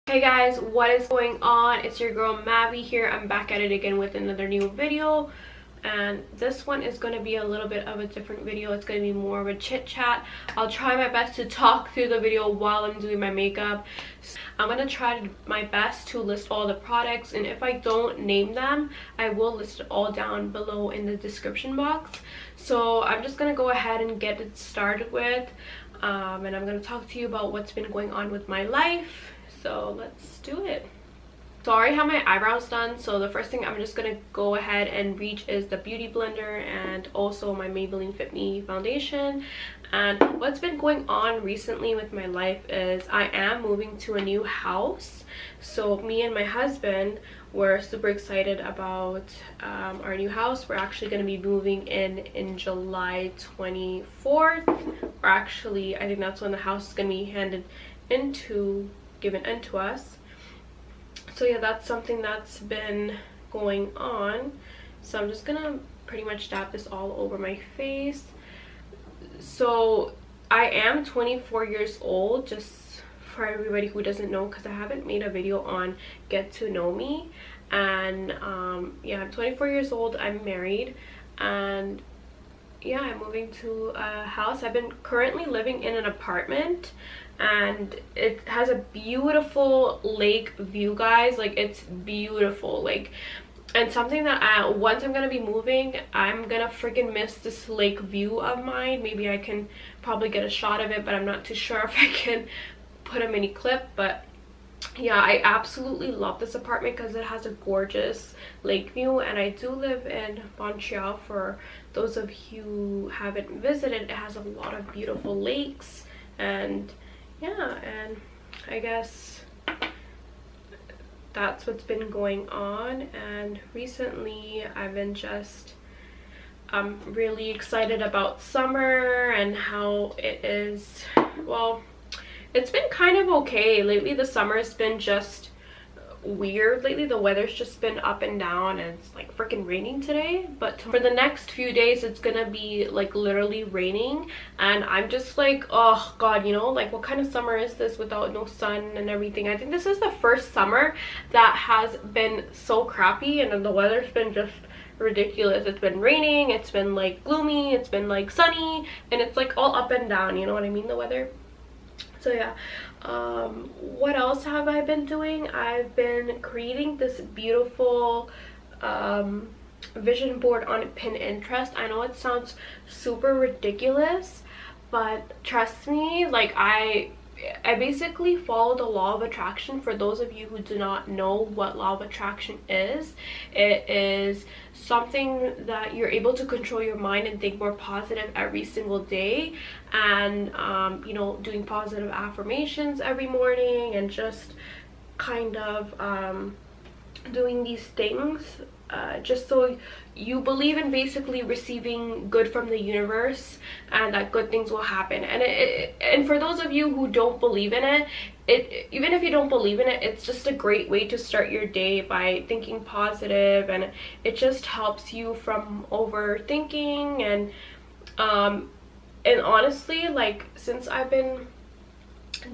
Hey guys, what is going on? It's your girl Mavi here. I'm back at it again with another new video, and this one is going to be a little bit of a different video. It's going to be more of a chit chat. I'll try my best to talk through the video while I'm doing my makeup. I'm going to try my best to list all the products, and if I don't name them, I will list it all down below in the description box. So I'm just going to go ahead and get it started with, and I'm going to talk to you about what's been going on with my life. So let's do it. So I already have my eyebrows done, so the first thing I'm just gonna go ahead and reach is the beauty blender and also my Maybelline Fit Me Foundation. And what's been going on recently with my life is I am moving to a new house. So me and my husband were super excited about our new house. We're actually going to be moving in July 24th, or actually I think that's when the house is going to be given into us. So yeah, that's something that's been going on. So I'm just gonna pretty much dab this all over my face. So I am 24 years old, just for everybody who doesn't know, because I haven't made a video on get to know me. And yeah, I'm 24 years old, I'm married, and yeah, I'm moving to a house. I've been currently living in an apartment, and it has a beautiful lake view, guys. Like, it's beautiful. Like, and something that once I'm gonna be moving, I'm gonna freaking miss this lake view of mine. Maybe I can probably get a shot of it, but I'm not too sure if I can put a mini clip. But yeah, I absolutely love this apartment because it has a gorgeous lake view, and I do live in Montreal. For those of you who haven't visited, it has a lot of beautiful lakes. And yeah, and I guess that's what's been going on. And recently I've been just really excited about summer and how it is. Well, it's been kind of okay lately. The summer's been just weird lately. The weather's just been up and down, and it's like freaking raining today. But for the next few days it's gonna be like literally raining, and I'm just like, oh god, you know, like what kind of summer is this without no sun and everything? I think this is the first summer that has been so crappy, and the weather's been just ridiculous. It's been raining, it's been like gloomy, it's been like sunny, and it's like all up and down, you know what I mean, the weather. So yeah, what else have I been doing? I've been creating this beautiful vision board on Pinterest. I know it sounds super ridiculous, but trust me, like I basically follow the law of attraction. For those of you who do not know what law of attraction is, it is something that you're able to control your mind and think more positive every single day, and you know, doing positive affirmations every morning, and just kind of doing these things just so you believe in basically receiving good from the universe, and that good things will happen. And for those of you who don't believe in it, even if you don't believe in it, it's just a great way to start your day by thinking positive, and it just helps you from overthinking. And honestly, like, since I've been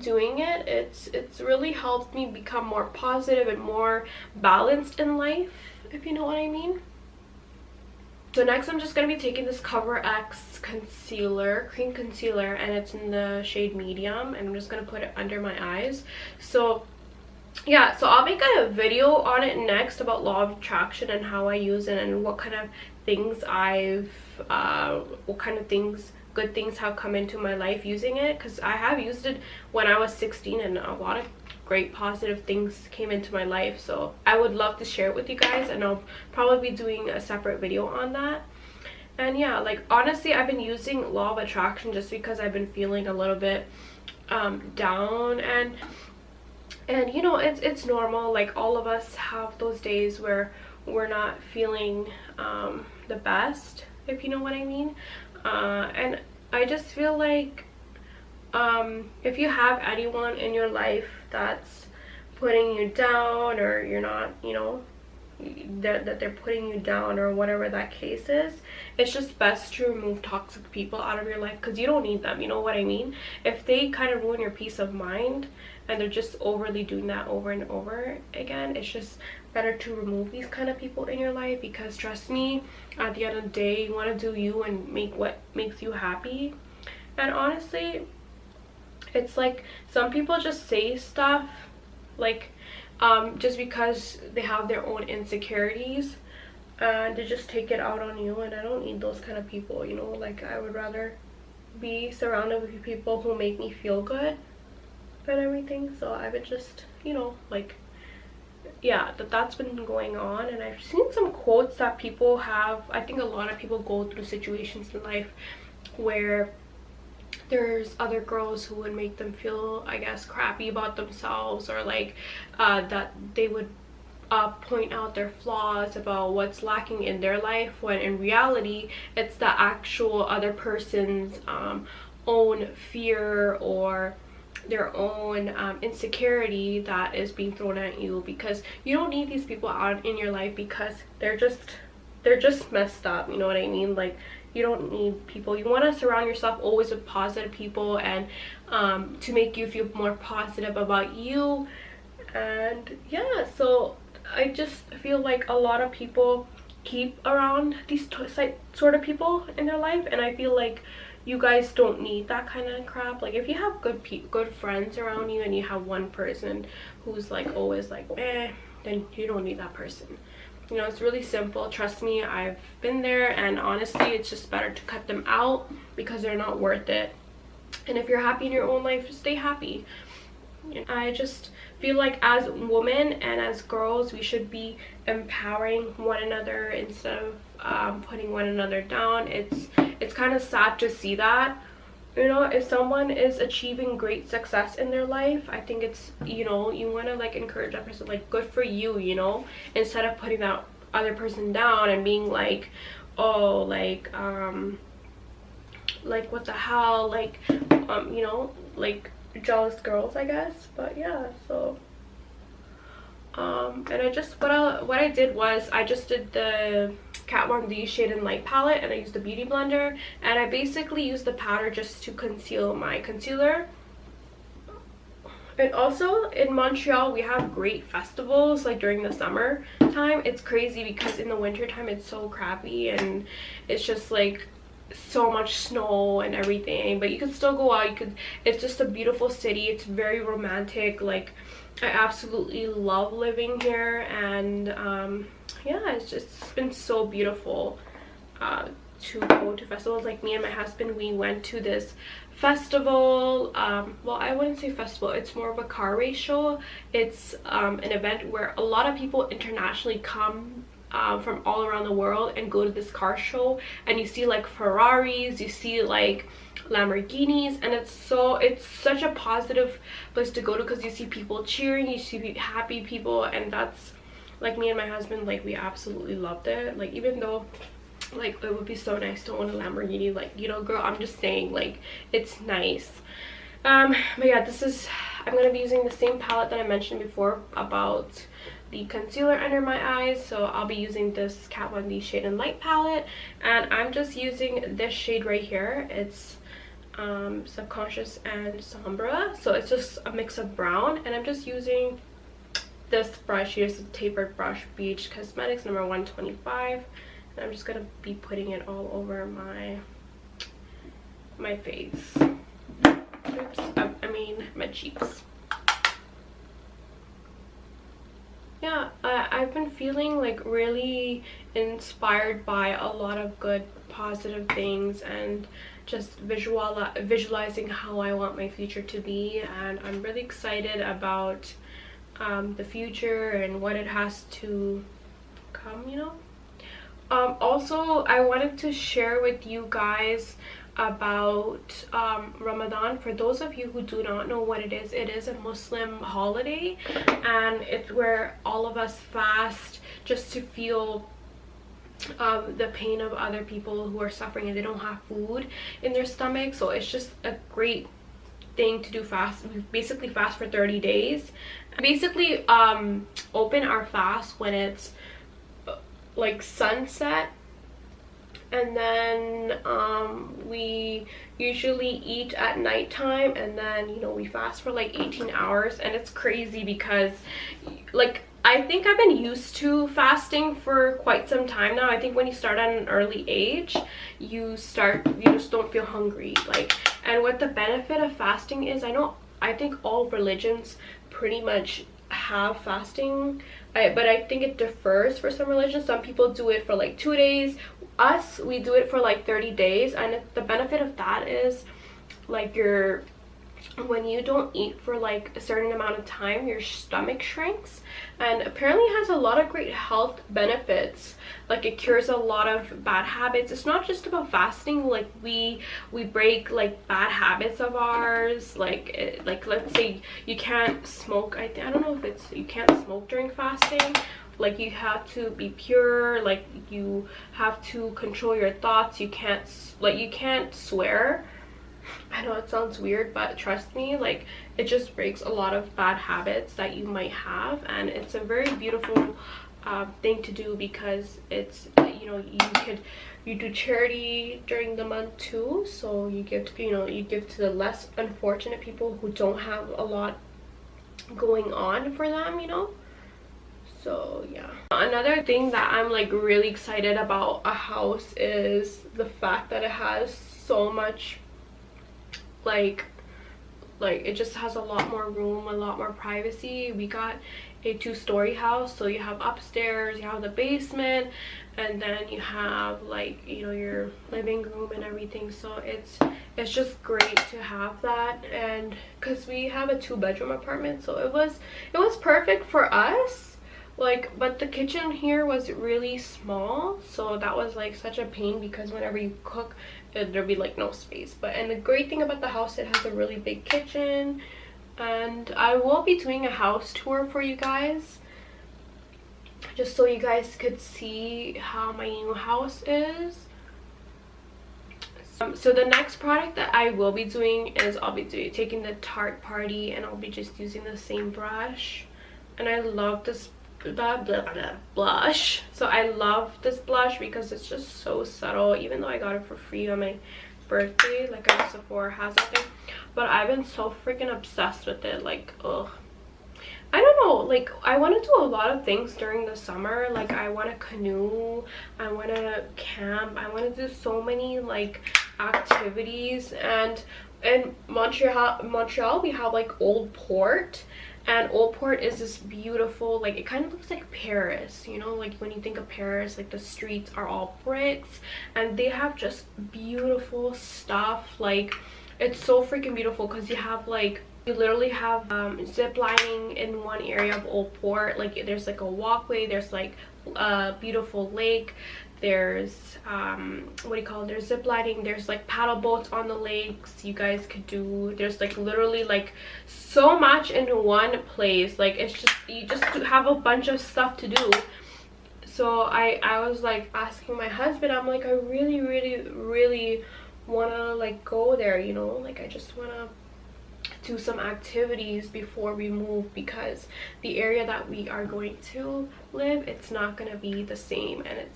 doing it, it's really helped me become more positive and more balanced in life, if you know what I mean. So next I'm just going to be taking this Cover X concealer, cream concealer, and it's in the shade medium, and I'm just going to put it under my eyes. So yeah, so I'll make a video on it next about law of attraction and how I use it, and what kind of things good things have come into my life using it, because I have used it when I was 16, and a lot of great positive things came into my life. So I would love to share it with you guys, and I'll probably be doing a separate video on that. And yeah, like, honestly, I've been using law of attraction just because I've been feeling a little bit down, and you know, it's normal. Like, all of us have those days where we're not feeling the best, if you know what I mean. And I just feel like if you have anyone in your life that's putting you down, or you're not, you know, that they're putting you down or whatever that case is. It's just best to remove toxic people out of your life because you don't need them, you know what I mean? If they kind of ruin your peace of mind and they're just overly doing that over and over again, it's just better to remove these kind of people in your life, because trust me, at the end of the day, you want to do you and make what makes you happy. And honestly, it's like some people just say stuff like just because they have their own insecurities and they just take it out on you, and I don't need those kind of people, you know. Like, I would rather be surrounded with people who make me feel good and everything. So I would just, you know, like, yeah, that's been going on. And I've seen some quotes that people have. I think a lot of people go through situations in life where there's other girls who would make them feel, I guess, crappy about themselves, or like that they would point out their flaws about what's lacking in their life, when in reality it's the actual other person's own fear or their own insecurity that is being thrown at you. Because you don't need these people out in your life because they're just messed up, you know what I mean? Like, you don't need people. You want to surround yourself always with positive people, and to make you feel more positive about you. And yeah, so I just feel like a lot of people keep around these sort of people in their life, and I feel like you guys don't need that kind of crap. Like, if you have good friends around you and you have one person who's like always like then you don't need that person. You know, it's really simple. Trust me, I've been there, and honestly, it's just better to cut them out because they're not worth it. And if you're happy in your own life, stay happy. I just feel like as women and as girls, we should be empowering one another instead of putting one another down. It's kind of sad to see that. You know, if someone is achieving great success in their life, I think it's, you know, you want to like encourage that person, like, good for you, you know, instead of putting that other person down and being like, oh, like what the hell, like you know, like jealous girls, I guess. But yeah, so and I just what I did was I just did the Kat Von D Shade and Light palette, and I used the beauty blender, and I basically used the powder just to conceal my concealer. And also in Montreal, we have great festivals like during the summer time. It's crazy because in the winter time it's so crappy and it's just like so much snow and everything, but you can still go out. It's just a beautiful city. It's very romantic. Like, I absolutely love living here, and yeah, it's been so beautiful to go to festivals. Like, me and my husband, we went to this festival. Well, I wouldn't say festival, it's more of a car race show. It's an event where a lot of people internationally come from all around the world and go to this car show, and you see like Ferraris, you see like Lamborghinis, and it's such a positive place to go to because you see people cheering, you see happy people, and that's like, me and my husband, like, we absolutely loved it. Like, even though like it would be so nice to own a Lamborghini, like, you know, girl, I'm just saying, like, it's nice. But yeah, I'm gonna be using the same palette that I mentioned before about the concealer under my eyes. So I'll be using this Kat Von D Shade and Light palette, and I'm just using this shade right here. It's Subconscious and Sombra, so it's just a mix of brown, and I'm just using this brush here. It's a Tapered brush, Beach Cosmetics number 125, and I'm just gonna be putting it all over my face. Oops, I mean my cheeks. Yeah, I've been feeling like really inspired by a lot of good positive things, and just visualizing how I want my future to be, and I'm really excited about the future and what it has to come, you know. Also, I wanted to share with you guys about Ramadan. For those of you who do not know what it is a Muslim holiday, and it's where all of us fast just to feel the pain of other people who are suffering and they don't have food in their stomach. So it's just a great thing to do. Fast, we basically fast for 30 days. Basically open our fast when it's like sunset, and then we usually eat at nighttime, and then, you know, we fast for like 18 hours. And it's crazy because, like, I think I've been used to fasting for quite some time now. I think when you start at an early age, you just don't feel hungry. Like, and what the benefit of fasting is, I think all religions pretty much have fasting, but I think it differs for some religions. Some people do it for like 2 days. Us, we do it for like 30 days. And the benefit of that is, like, when you don't eat for like a certain amount of time, your stomach shrinks, and apparently has a lot of great health benefits. Like, it cures a lot of bad habits. It's not just about fasting. Like, we break like bad habits of ours. Like let's say you can't smoke. I don't know if it's, you can't smoke during fasting. Like, you have to be pure. Like, you have to control your thoughts. You can't swear. I know it sounds weird, but trust me, like, it just breaks a lot of bad habits that you might have. And it's a very beautiful thing to do, because it's, you know, you do charity during the month too. So you give to the less unfortunate people who don't have a lot going on for them, you know. So yeah, another thing that I'm like really excited about a house is the fact that it has so much, like it just has a lot more room, a lot more privacy. We got a 2-story house, so you have upstairs, you have the basement, and then you have, like, you know, your living room and everything. So it's just great to have that. And because we have a 2-bedroom apartment, so it was perfect for us. Like, but the kitchen here was really small, so that was like such a pain, because whenever you cook, there'd be like no space. And the great thing about the house, it has a really big kitchen. And I will be doing a house tour for you guys, just so you guys could see how my new house is. So the next product that I will be doing is I'll be taking the Tarte Paarty, and I'll be just using the same brush. And I love this blush. So I love this blush because it's just so subtle, even though I got it for free on my birthday. Like, Sephora has it, but I've been so freaking obsessed with it. Like, ugh, I don't know, like, I want to do a lot of things during the summer. Like, I want to canoe, I want to camp, I want to do so many like activities. And in Montreal we have like Old Port. And Old Port is this beautiful, like, it kind of looks like Paris, you know, like when you think of Paris, like the streets are all bricks, and they have just beautiful stuff. Like, it's so freaking beautiful, because you have like, you literally have zip lining in one area of Old Port. Like, there's like a walkway, there's like a beautiful lake, there's there's zip lining, there's like paddle boats on the lakes you guys could do. There's like literally like so much in one place. Like, it's just, you just have a bunch of stuff to do. So I was like asking my husband, I'm like, I really want to like go there, you know, like I just want to do some activities before we move, because the area that we are going to live, it's not going to be the same. And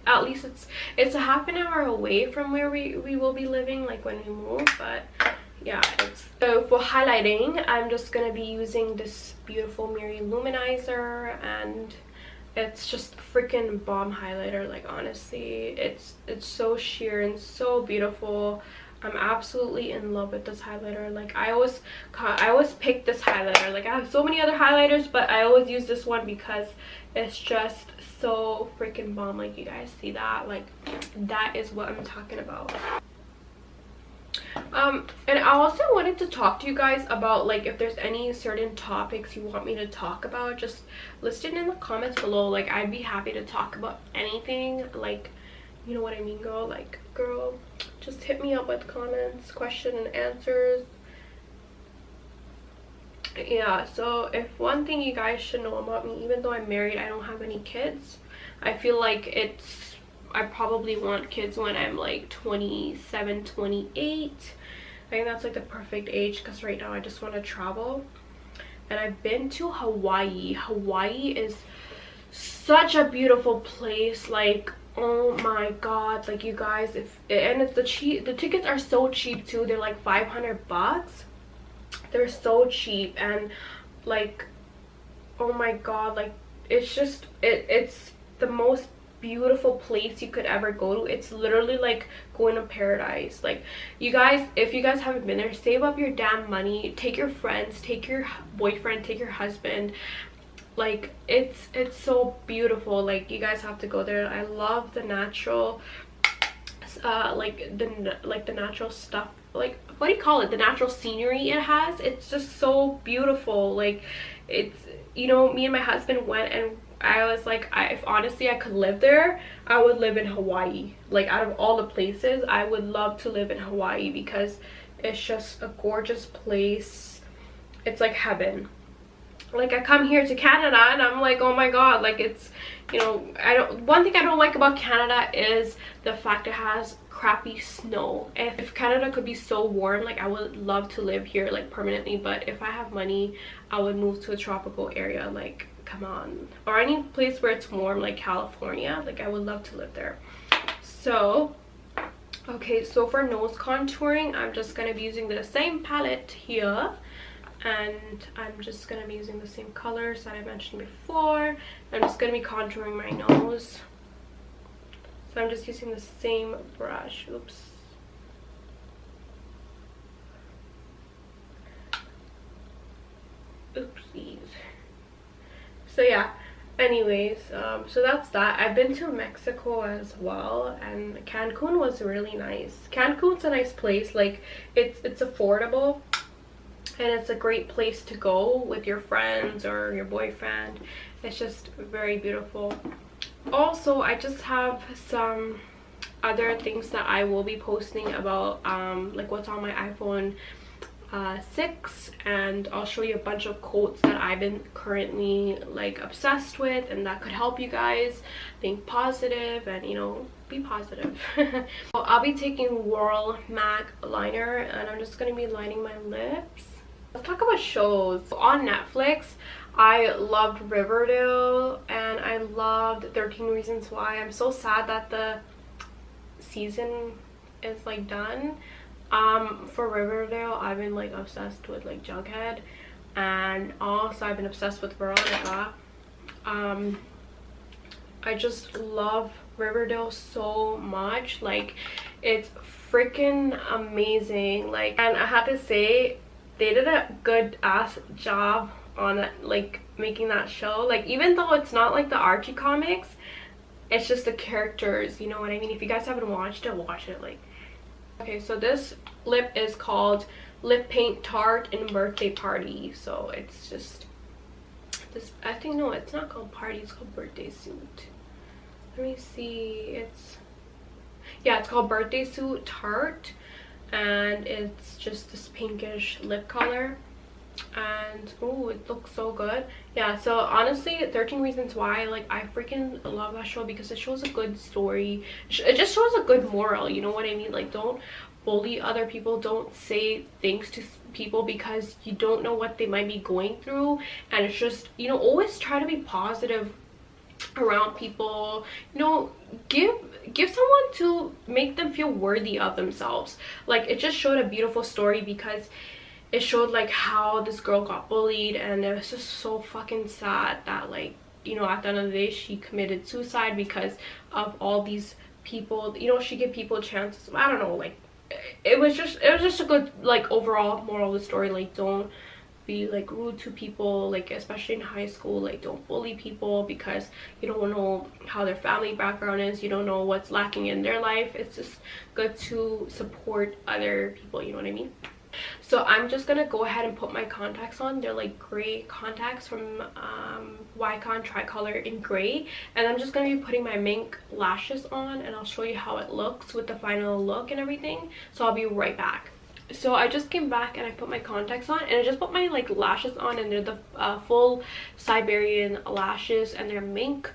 at least it's a half an hour away from where we will be living, like, when we move. But yeah, so for highlighting, I'm just gonna be using this beautiful Mary Loumanizer, and it's just a freaking bomb highlighter. Like, honestly, it's so sheer and so beautiful. I'm absolutely in love with this highlighter. Like, I always pick this highlighter. Like, I have so many other highlighters, but I always use this one because it's just so freaking bomb. Like, you guys see that? Like, that is what I'm talking about. And I also wanted to talk to you guys about, like, if there's any certain topics you want me to talk about, just list it in the comments below. Like, I'd be happy to talk about anything. Like, you know what I mean, girl? Like, girl, just hit me up with comments, question and answers. Yeah, so if one thing you guys should know about me, even though I'm married, I don't have any kids. I feel like I probably want kids when I'm like 27, 28. I think that's like the perfect age, because right now I just want to travel. And I've been to Hawaii. Hawaii is such a beautiful place. Like, oh my god, like you guys, and it's the tickets are so cheap too. They're like 500 bucks. They're so cheap, and like, oh my god, like it's just it's the most beautiful place you could ever go to. It's literally like going to paradise. Like, you guys, if you guys haven't been there, save up your damn money, take your friends, take your boyfriend, take your husband. Like, it's so beautiful. Like, you guys have to go there. I love the natural like the natural stuff, like, what do you call it, the natural scenery it has. It's just so beautiful. Like, it's, you know, me and my husband went, and I was like, if honestly I could live there, I would live in Hawaii. Like, out of all the places, I would love to live in Hawaii because it's just a gorgeous place. It's like heaven. Like, I come here to Canada and I'm like, oh my god, like, it's, you know, one thing I don't like about Canada is the fact it has crappy snow. If Canada could be so warm, like, I would love to live here like permanently. But if I have money, I would move to a tropical area. Like, come on. Or any place where it's warm, like California. Like, I would love to live there. So okay, so for nose contouring, I'm just gonna be using the same palette here, and I'm just gonna be using the same colors that I mentioned before. I'm just gonna be contouring my nose, so I'm just using the same brush. Oops. Oopsies. So yeah, anyways, so that's that. I've been to Mexico as well, and Cancun was really nice. Cancun's a nice place. Like, it's affordable, and it's a great place to go with your friends or your boyfriend. It's just very beautiful. Also, I just have some other things that I will be posting about, like what's on my iPhone 6, and I'll show you a bunch of quotes that I've been currently like obsessed with, and that could help you guys think positive and, you know, be positive. So I'll be taking Whirl MAC liner, and I'm just going to be lining my lips. Let's talk about shows. On Netflix, I loved Riverdale, and I loved 13 Reasons Why. I'm so sad that the season is like done. For Riverdale, I've been like obsessed with like Jughead, and also I've been obsessed with Veronica. I just love Riverdale so much. Like, it's freaking amazing. Like, and I have to say, they did a good ass job on it, like making that show. Like, even though it's not like the Archie comics, it's just the characters, you know what I mean? If you guys haven't watched it, watch it. Like, okay, so this lip is called Lip Paint Tarte in Birthday Party. So it's just this, I think, no, it's not called Party, it's called Birthday Suit. Let me see, it's, yeah, it's called Birthday Suit Tarte, and it's just this pinkish lip color, and oh, it looks so good. Yeah, so honestly, 13 Reasons Why, like, I freaking love that show because it shows a good story. It just shows a good moral, you know what I mean? Like, don't bully other people, don't say things to people because you don't know what they might be going through. And it's just, you know, always try to be positive around people. You know, give someone to make them feel worthy of themselves. Like, it just showed a beautiful story because it showed like how this girl got bullied, and it was just so fucking sad that, like, you know, at the end of the day she committed suicide because of all these people. You know, she gave people chances. I don't know, like, it was just a good, like, overall moral of the story. Like, don't be like rude to people, like, especially in high school. Like, don't bully people because you don't know how their family background is, you don't know what's lacking in their life. It's just good to support other people, you know what I mean? So I'm just gonna go ahead and put my contacts on. They're like gray contacts from Waikon Tricolor in gray, and I'm just gonna be putting my Mink lashes on, and I'll show you how it looks with the final look and everything. So I'll be right back. So I just came back and I put my contacts on, and I just put my like lashes on, and they're the full Siberian lashes, and they're Mink,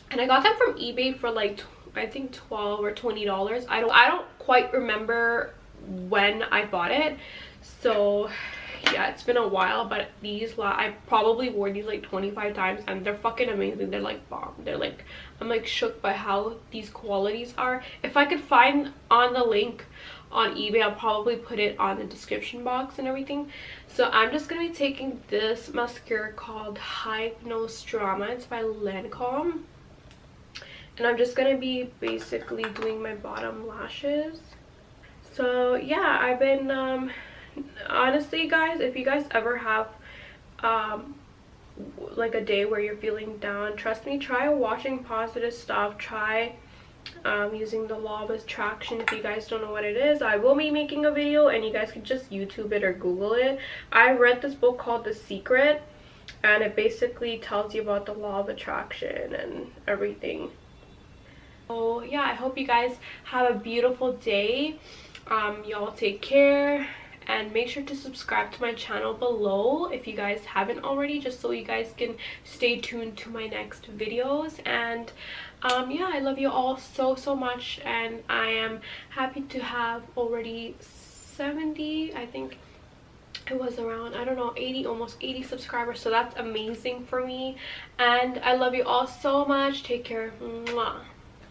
and I got them from eBay for like I think $12 or $20. I don't quite remember when I bought it. So yeah, it's been a while, but these I probably wore these like 25 times and they're fucking amazing. They're like bomb. They're like, I'm like shook by how these qualities are. If I could find on the link on eBay, I'll probably put it on the description box and everything. So I'm just gonna be taking this mascara called Hypnose Drama. It's by Lancome, and I'm just gonna be basically doing my bottom lashes. So yeah, I've been honestly guys, if you guys ever have like a day where you're feeling down, trust me, try watching positive stuff. Try using the law of attraction. If you guys don't know what it is, I will be making a video and you guys can just YouTube it or Google it. I read this book called The Secret, and it basically tells you about the law of attraction and everything. So yeah, I hope you guys have a beautiful day. Y'all take care, and make sure to subscribe to my channel below if you guys haven't already, just so you guys can stay tuned to my next videos. And yeah, I love you all so much, and I am happy to have already 70, I think it was around, I don't know, 80, almost 80 subscribers. So that's amazing for me, and I love you all so much. Take care. Mwah.